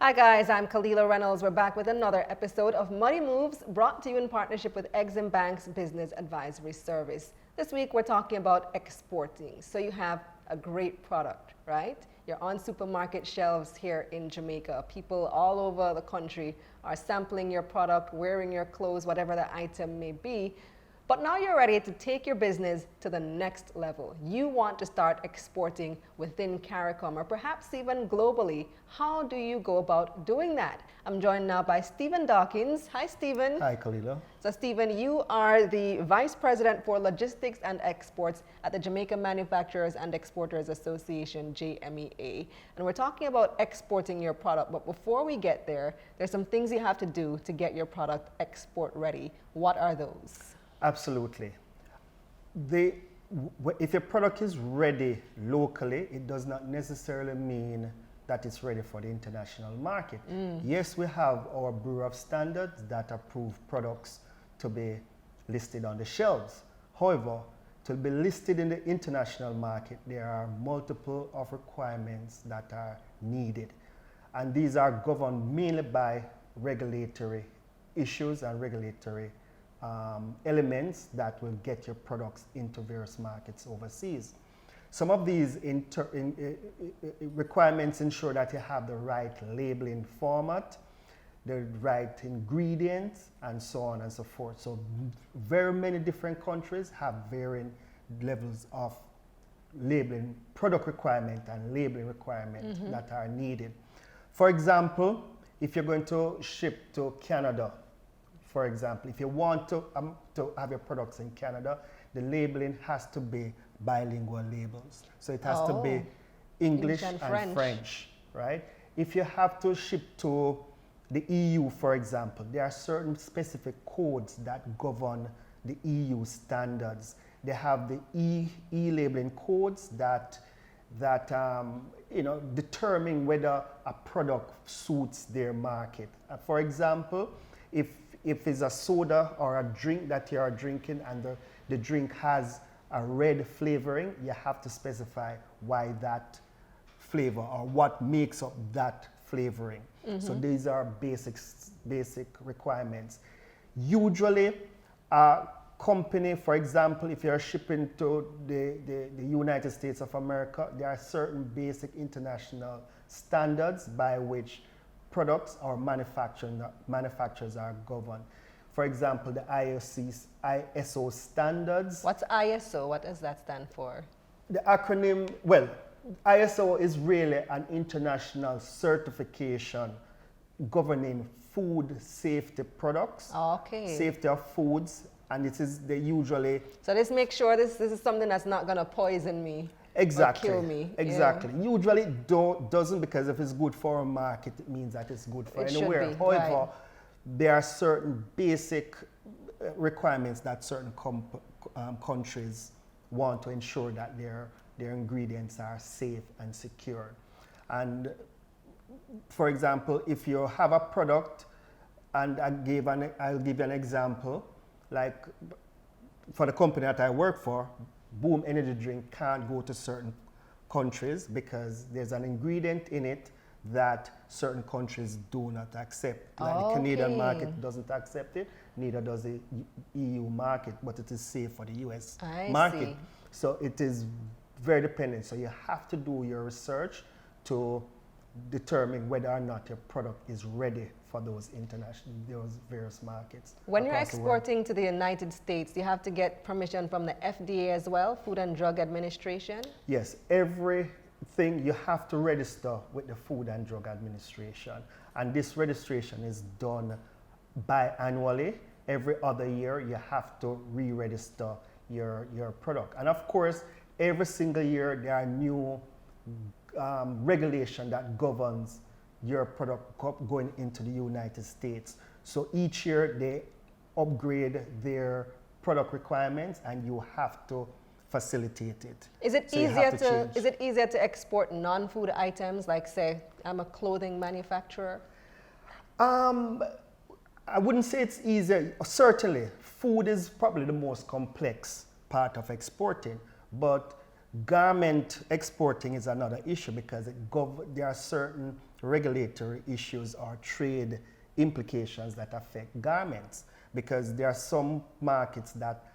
Hi guys, I'm Kalila Reynolds. We're back with another episode of Money Moves, brought to you in partnership with Exim Bank's Business Advisory Service. This week we're talking about exporting. So you have a great product, right? You're on supermarket shelves here in Jamaica. People all over the country are sampling your product, wearing your clothes, whatever the item may be. But now you're ready to take your business to the next level. You want to start exporting within CARICOM or perhaps even globally. How do you go about doing that? I'm joined now by Stephen Dawkins. Hi, Stephen. Hi, Kalila. So, Stephen, you are the Vice President for Logistics and Exports at the Jamaica Manufacturers and Exporters Association, JMEA. And we're talking about exporting your product. But before we get there, there's some things you have to do to get your product export ready. What are those? Absolutely. If your product is ready locally, it does not necessarily mean that it's ready for the international market. Yes, we have our Bureau of Standards that approve products to be listed on the shelves. However, to be listed in the international market, there are multiple of requirements that are needed. And these are governed mainly by regulatory issues and regulatory elements that will get your products into various markets overseas. Some of these requirements ensure that you have the right labeling format, the right ingredients, and so on and so forth. So very many different countries have varying levels of labeling, product requirement and labeling requirement that are needed. For example, if you're going to ship to Canada, for example, if you want to have your products in Canada, the labeling has to be bilingual labels. So it has to be English and French, right? If you have to ship to the EU, for example, there are certain specific codes that govern the EU standards. They have the e-labeling codes that determine whether a product suits their market. For example, if it's a soda or a drink that you are drinking and the drink has a red flavoring, you have to specify why that flavor or what makes up that flavoring. So these are basic requirements. Usually a company, for example, if you're shipping to the United States of America, there are certain basic international standards by which products or manufacturers are governed. For example, the ISO standards. What's ISO? What does that stand for? The acronym, well, ISO is really an international certification governing food safety products, safety of foods, and they usually... So this makes sure this is something that's not going to poison me. Exactly. Or kill me. Exactly. Yeah. Usually doesn't, because if it's good for a market, it means that it's good for anywhere. However, there are certain basic requirements that certain countries want to ensure that their ingredients are safe and secure. And for example, if you have a product, and I'll give you an example, like for the company that I work for, Boom energy drink can't go to certain countries because there's an ingredient in it that certain countries do not accept. Like the Canadian market doesn't accept it, neither does the EU market, but it is safe for the US market. So it is very dependent. So you have to do your research to determine whether or not your product is ready for those various markets. When you're exporting to the United States, you have to get permission from the FDA as well, Food and Drug Administration? Yes, everything you have to register with the Food and Drug Administration. And this registration is done biannually. Every other year, you have to re-register your product. And of course, every single year, there are new regulation that governs your product going into the United States. So each year they upgrade their product requirements and you have to facilitate it. Is it easier to export non-food items, like say I'm a clothing manufacturer? I wouldn't say it's easier. Certainly, food is probably the most complex part of exporting, but Garment exporting is another issue because there are certain regulatory issues or trade implications that affect garments, because there are some markets that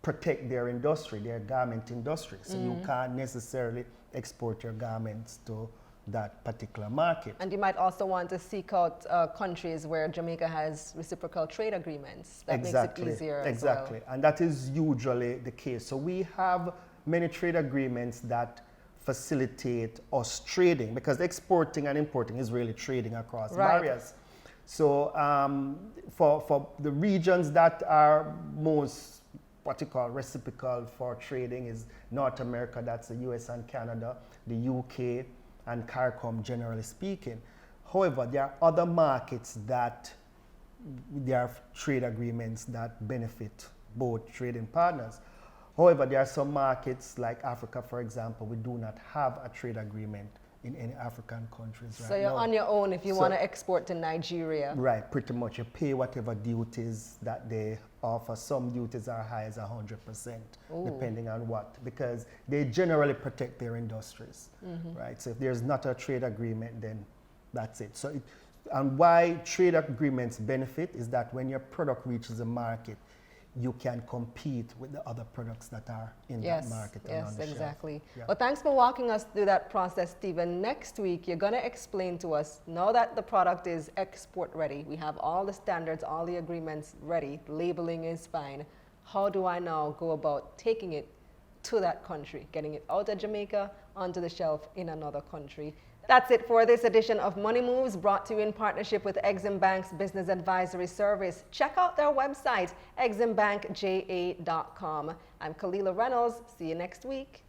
protect their industry, their garment industry. So you can't necessarily export your garments to that particular market. And you might also want to seek out countries where Jamaica has reciprocal trade agreements. That makes it easier as well. And that is usually the case. So we have many trade agreements that facilitate us trading, because exporting and importing is really trading across barriers. So for the regions that are most what you call reciprocal for trading is North America, that's the US and Canada, the UK, and CARICOM generally speaking. However, there are other markets that there are trade agreements that benefit both trading partners. However, there are some markets like Africa, for example, we do not have a trade agreement in any African countries right now. So you're on your own if you want to export to Nigeria. Right, pretty much. You pay whatever duties that they offer. Some duties are high as 100%, depending on what, because they generally protect their industries, right? So if there's not a trade agreement, then that's it. So and why trade agreements benefit is that when your product reaches the market, you can compete with the other products that are in that market. Yes, exactly. Yeah. Well, thanks for walking us through that process, Stephen. Next week, you're going to explain to us, now that the product is export ready, we have all the standards, all the agreements ready, labeling is fine. How do I now go about taking it to that country, getting it out of Jamaica onto the shelf in another country? That's it for this edition of Money Moves, brought to you in partnership with Exim Bank's Business Advisory Service. Check out their website, eximbankja.com. I'm Kalila Reynolds. See you next week.